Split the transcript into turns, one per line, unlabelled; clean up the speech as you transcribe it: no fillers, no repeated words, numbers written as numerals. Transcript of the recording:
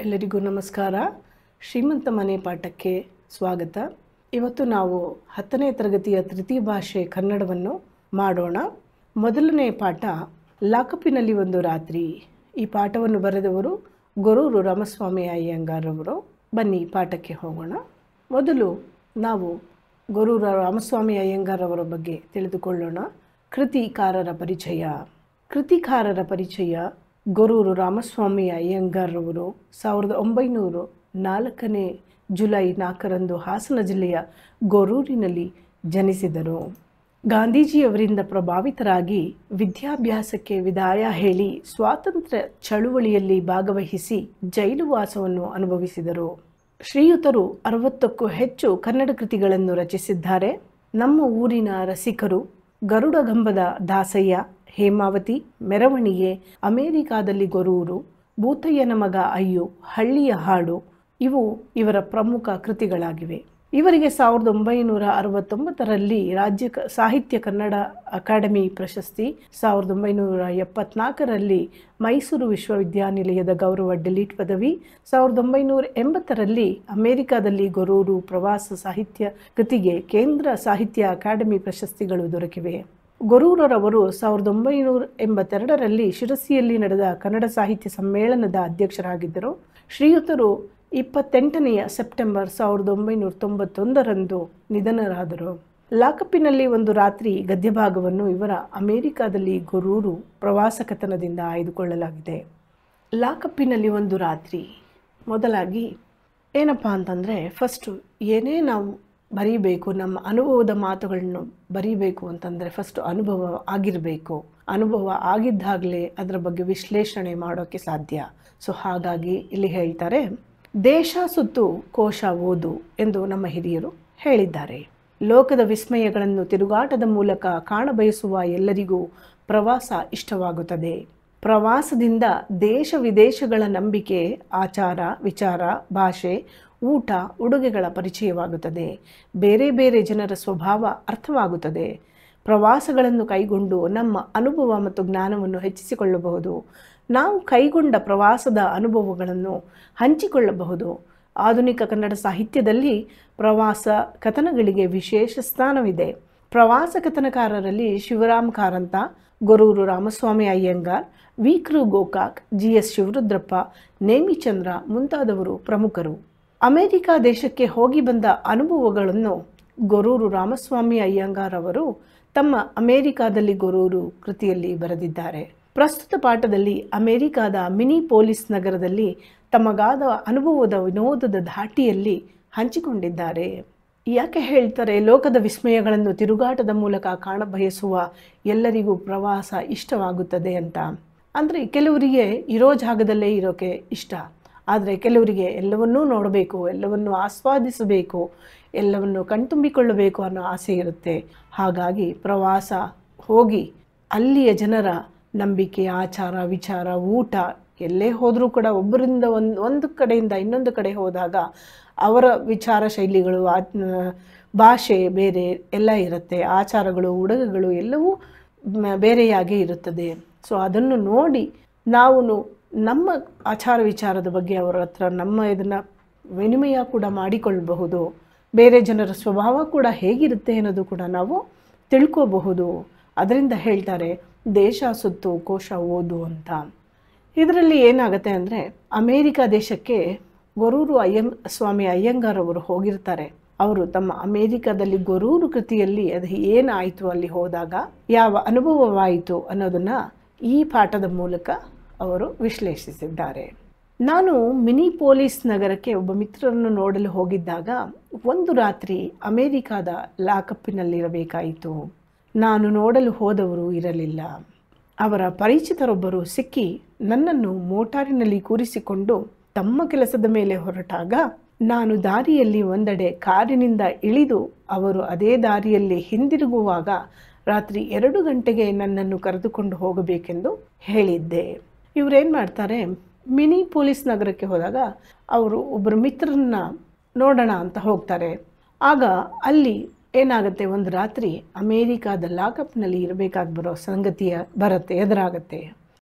ಎಲ್ಲರಿಗೂ ನಮಸ್ಕಾರ. ಶ್ರೀಮಂತ ಮನೆ ಪಾಠಕ್ಕೆ ಸ್ವಾಗತ. ಇವತ್ತು ನಾವು 10ನೇ ತರಗತಿಯ ತೃತೀಯ ಭಾಷೆ ಕನ್ನಡವನ್ನು ಮಾಡೋಣ. ಮೊದಲನೇ ಪಾಠ ಲಾಕಪ್ಪಿನಲ್ಲಿ ಒಂದು ರಾತ್ರಿ. ಈ ಪಾಠವನ್ನು ಬರೆದವರು ಗೊರೂರು ರಾಮಸ್ವಾಮಿ ಅಯ್ಯಂಗಾರ್ ಅವರು. ಬನ್ನಿ ಪಾಠಕ್ಕೆ ಹೋಗೋಣ. ಮೊದಲು ನಾವು ಗೊರೂರು ರಾಮಸ್ವಾಮಿ ಅಯ್ಯಂಗಾರ್ ಅವರ ಬಗ್ಗೆ ತಿಳಿದುಕೊಳ್ಳೋಣ. ಕೃತಿಕಾರರ ಪರಿಚಯ. ಕೃತಿಕಾರರ ಪರಿಚಯ. ಗೊರೂರು ರಾಮಸ್ವಾಮಿ ಅಯ್ಯಂಗಾರ್ ಅವರು 1904 ಜುಲೈ 4ರಂದು ಹಾಸನ ಜಿಲ್ಲೆಯ ಗೊರೂರಿನಲ್ಲಿ ಜನಿಸಿದರು. ಗಾಂಧೀಜಿಯವರಿಂದ ಪ್ರಭಾವಿತರಾಗಿ ವಿದ್ಯಾಭ್ಯಾಸಕ್ಕೆ ವಿದಾಯ ಹೇಳಿ ಸ್ವಾತಂತ್ರ್ಯ ಚಳುವಳಿಯಲ್ಲಿ ಭಾಗವಹಿಸಿ ಜೈಲುವಾಸವನ್ನು ಅನುಭವಿಸಿದರು. ಶ್ರೀಯುತರು 60ಕ್ಕೂ ಹೆಚ್ಚು ಕನ್ನಡ ಕೃತಿಗಳನ್ನು ರಚಿಸಿದ್ದಾರೆ. ನಮ್ಮ ಊರಿನ ರಸಿಕರು, ಗರುಡಗಂಬದ ದಾಸಯ್ಯ, ಹೇಮಾವತಿ, ಮೆರವಣಿಗೆ, ಅಮೇರಿಕಾದಲ್ಲಿ ಗೊರೂರು, ಭೂತಯ್ಯನ ಮಗ ಅಯ್ಯು, ಹಳ್ಳಿಯ ಹಾಡು ಇವು ಇವರ ಪ್ರಮುಖ ಕೃತಿಗಳಾಗಿವೆ. ಇವರಿಗೆ 1969ರಲ್ಲಿ ರಾಜ್ಯ ಸಾಹಿತ್ಯ ಕನ್ನಡ ಅಕಾಡೆಮಿ ಪ್ರಶಸ್ತಿ, 1974ರಲ್ಲಿ ಮೈಸೂರು ವಿಶ್ವವಿದ್ಯಾನಿಲಯದ ಗೌರವ ಡಿಲೀಟ್ ಪದವಿ, 1980ರಲ್ಲಿ ಅಮೇರಿಕಾದಲ್ಲಿ ಗೊರೂರು ಪ್ರವಾಸ ಸಾಹಿತ್ಯ ಕೃತಿಗೆ ಕೇಂದ್ರ ಸಾಹಿತ್ಯ ಅಕಾಡೆಮಿ ಪ್ರಶಸ್ತಿಗಳು ದೊರಕಿವೆ. ಗೊರೂರರವರು 1982ರಲ್ಲಿ ಶಿರಸಿಯಲ್ಲಿ ನಡೆದ ಕನ್ನಡ ಸಾಹಿತ್ಯ ಸಮ್ಮೇಳನದ ಅಧ್ಯಕ್ಷರಾಗಿದ್ದರು. ಶ್ರೀಯುತರು 28ನೇ ಸೆಪ್ಟೆಂಬರ್ 1991ರಂದು ನಿಧನರಾದರು. ಲಾಕಪ್ಪಿನಲ್ಲಿ ಒಂದು ರಾತ್ರಿ ಗದ್ಯಭಾಗವನ್ನು ಇವರ ಅಮೇರಿಕಾದಲ್ಲಿ ಗೊರೂರು ಪ್ರವಾಸ ಕಥನದಿಂದ ಆಯ್ದುಕೊಳ್ಳಲಾಗಿದೆ. ಲಾಕಪ್ಪಿನಲ್ಲಿ ಒಂದು ರಾತ್ರಿ. ಮೊದಲಾಗಿ ಏನಪ್ಪ ಅಂತಂದರೆ, ಫಸ್ಟು ಏನೇ ನಾವು ಬರೀಬೇಕು, ನಮ್ಮ ಅನುಭವದ ಮಾತುಗಳನ್ನು ಬರೀಬೇಕು ಅಂತಂದರೆ ಫಸ್ಟು ಅನುಭವ ಆಗಿರಬೇಕು. ಅನುಭವ ಆಗಿದ್ದಾಗಲೇ ಅದರ ಬಗ್ಗೆ ವಿಶ್ಲೇಷಣೆ ಮಾಡೋಕ್ಕೆ ಸಾಧ್ಯ. ಸೊ ಹಾಗಾಗಿ ಇಲ್ಲಿ ಹೇಳ್ತಾರೆ, ದೇಶ ಸುತ್ತು ಕೋಶ ಓದು ಎಂದು ನಮ್ಮ ಹಿರಿಯರು ಹೇಳಿದ್ದಾರೆ. ಲೋಕದ ವಿಸ್ಮಯಗಳನ್ನು ತಿರುಗಾಟದ ಮೂಲಕ ಕಾಣಬಯಸುವ ಎಲ್ಲರಿಗೂ ಪ್ರವಾಸ ಇಷ್ಟವಾಗುತ್ತದೆ. ಪ್ರವಾಸದಿಂದ ದೇಶ ವಿದೇಶಗಳ ನಂಬಿಕೆ, ಆಚಾರ, ವಿಚಾರ, ಭಾಷೆ, ಊಟ, ಉಡುಗೆಗಳ ಪರಿಚಯವಾಗುತ್ತದೆ. ಬೇರೆ ಬೇರೆ ಜನರ ಸ್ವಭಾವ ಅರ್ಥವಾಗುತ್ತದೆ. ಪ್ರವಾಸಗಳನ್ನು ಕೈಗೊಂಡು ನಮ್ಮ ಅನುಭವ ಮತ್ತು ಜ್ಞಾನವನ್ನು ಹೆಚ್ಚಿಸಿಕೊಳ್ಳಬಹುದು. ನಾವು ಕೈಗೊಂಡ ಪ್ರವಾಸದ ಅನುಭವಗಳನ್ನು ಹಂಚಿಕೊಳ್ಳಬಹುದು. ಆಧುನಿಕ ಕನ್ನಡ ಸಾಹಿತ್ಯದಲ್ಲಿ ಪ್ರವಾಸ ಕಥನಗಳಿಗೆ ವಿಶೇಷ ಸ್ಥಾನವಿದೆ. ಪ್ರವಾಸ ಕಥನಕಾರರಲ್ಲಿ ಶಿವರಾಮ್ ಕಾರಂತ, ಗೊರೂರು ರಾಮಸ್ವಾಮಿ ಅಯ್ಯಂಗಾರ್, ವಿ.ಕೃ. ಗೋಕಾಕ್, ಜಿ.ಎಸ್. ಶಿವರುದ್ರಪ್ಪ, ನೇಮಿಚಂದ್ರ ಮುಂತಾದವರು ಪ್ರಮುಖರು. ಅಮೇರಿಕಾ ದೇಶಕ್ಕೆ ಹೋಗಿ ಬಂದ ಅನುಭವಗಳನ್ನು ಗೊರೂರು ರಾಮಸ್ವಾಮಿ ಅಯ್ಯಂಗಾರ್ ಅವರು ತಮ್ಮ ಅಮೇರಿಕಾದಲ್ಲಿ ಗೊರೂರು ಕೃತಿಯಲ್ಲಿ ಬರೆದಿದ್ದಾರೆ. ಪ್ರಸ್ತುತ ಪಾಠದಲ್ಲಿ ಅಮೇರಿಕಾದ ಮಿನಿಪೋಲಿಸ್ ನಗರದಲ್ಲಿ ತಮಗಾದ ಅನುಭವದ ವಿನೋದದ ಧಾಟಿಯಲ್ಲಿ ಹಂಚಿಕೊಂಡಿದ್ದಾರೆ. ಯಾಕೆ ಹೇಳ್ತಾರೆ ಲೋಕದ ವಿಸ್ಮಯಗಳನ್ನು ತಿರುಗಾಟದ ಮೂಲಕ ಕಾಣಬಯಸುವ ಎಲ್ಲರಿಗೂ ಪ್ರವಾಸ ಇಷ್ಟವಾಗುತ್ತದೆ ಅಂತ? ಅಂದರೆ ಕೆಲವರಿಗೆ ಇರೋ ಜಾಗದಲ್ಲೇ ಇರೋಕ್ಕೆ ಇಷ್ಟ, ಆದರೆ ಕೆಲವರಿಗೆ ಎಲ್ಲವನ್ನೂ ನೋಡಬೇಕು, ಎಲ್ಲವನ್ನು ಆಸ್ವಾದಿಸಬೇಕು, ಎಲ್ಲವನ್ನು ಕಣ್ತುಂಬಿಕೊಳ್ಳಬೇಕು ಅನ್ನೋ ಆಸೆ ಇರುತ್ತೆ. ಹಾಗಾಗಿ ಪ್ರವಾಸ ಹೋಗಿ ಅಲ್ಲಿಯ ಜನರ ನಂಬಿಕೆ, ಆಚಾರ, ವಿಚಾರ, ಊಟ ಎಲ್ಲೇ ಹೋದರೂ ಕೂಡ ಒಬ್ಬರಿಂದ ಒಂದು ಕಡೆಯಿಂದ ಇನ್ನೊಂದು ಕಡೆ ಹೋದಾಗ ಅವರ ವಿಚಾರ ಶೈಲಿಗಳು, ಭಾಷೆ ಬೇರೆ ಎಲ್ಲ ಇರುತ್ತೆ, ಆಚಾರಗಳು, ಉಡುಗೆಗಳು ಎಲ್ಲವೂ ಬೇರೆಯಾಗೇ ಇರುತ್ತದೆ. ಸೊ ಅದನ್ನು ನೋಡಿ ನಾವು ನಮ್ಮ ಆಚಾರ ವಿಚಾರದ ಬಗ್ಗೆ ಅವರ ಹತ್ರ ನಮ್ಮ ಇದನ್ನು ವಿನಿಮಯ ಕೂಡ ಮಾಡಿಕೊಳ್ಳಬಹುದು. ಬೇರೆ ಜನರ ಸ್ವಭಾವ ಕೂಡ ಹೇಗಿರುತ್ತೆ ಅನ್ನೋದು ಕೂಡ ನಾವು ತಿಳ್ಕೋಬಹುದು. ಅದರಿಂದ ಹೇಳ್ತಾರೆ ದೇಶ ಸುತ್ತು ಕೋಶ ಓದು ಅಂತ. ಇದರಲ್ಲಿ ಏನಾಗುತ್ತೆ ಅಂದರೆ, ಅಮೇರಿಕಾ ದೇಶಕ್ಕೆ ಗೊರೂರು ಸ್ವಾಮಿ ಅಯ್ಯಂಗಾರ್ ಅವರು ಹೋಗಿರ್ತಾರೆ. ಅವರು ತಮ್ಮ ಅಮೇರಿಕಾದಲ್ಲಿ ಗೊರೂರು ಕೃತಿಯಲ್ಲಿ ಅದು ಏನಾಯಿತು, ಅಲ್ಲಿ ಹೋದಾಗ ಯಾವ ಅನುಭವವಾಯಿತು ಅನ್ನೋದನ್ನು ಈ ಪಾಠದ ಮೂಲಕ ಅವರು ವಿಶ್ಲೇಷಿಸಿದ್ದಾರೆ. ನಾನು ಮಿನಿಪೋಲಿಸ್ ನಗರಕ್ಕೆ ಒಬ್ಬ ಮಿತ್ರರನ್ನು ನೋಡಲು ಹೋಗಿದ್ದಾಗ ಒಂದು ರಾತ್ರಿ ಅಮೇರಿಕಾದ ಲಾಕಪ್ಪಿನಲ್ಲಿರಬೇಕಾಯಿತು. ನಾನು ನೋಡಲು ಹೋದವರು ಇರಲಿಲ್ಲ. ಅವರ ಪರಿಚಿತರೊಬ್ಬರು ಸಿಕ್ಕಿ ನನ್ನನ್ನು ಮೋಟಾರಿನಲ್ಲಿ ಕೂರಿಸಿಕೊಂಡು ತಮ್ಮ ಕೆಲಸದ ಮೇಲೆ ಹೊರಟಾಗ ನಾನು ದಾರಿಯಲ್ಲಿ ಒಂದೆಡೆ ಕಾರಿನಿಂದ ಇಳಿದು ಅವರು ಅದೇ ದಾರಿಯಲ್ಲಿ ಹಿಂದಿರುಗುವಾಗ ರಾತ್ರಿ 2 ಗಂಟೆಗೆ ನನ್ನನ್ನು ಕರೆದುಕೊಂಡು ಹೋಗಬೇಕೆಂದು ಹೇಳಿದ್ದೆ. ಇವರೇನು ಮಾಡ್ತಾರೆ, ಮಿನಿಪೋಲಿಸ್ ನಗರಕ್ಕೆ ಹೋದಾಗ ಅವರು ಒಬ್ಬರು ಮಿತ್ರರನ್ನ ನೋಡೋಣ ಅಂತ ಹೋಗ್ತಾರೆ. ಆಗ ಅಲ್ಲಿ ಏನಾಗುತ್ತೆ, ಒಂದು ರಾತ್ರಿ ಅಮೇರಿಕಾದ ಲಾಕಪ್ನಲ್ಲಿ ಇರಬೇಕಾಗಿ ಬರೋ ಸಂಗತಿಯ ಎದುರಾಗತ್ತೆ.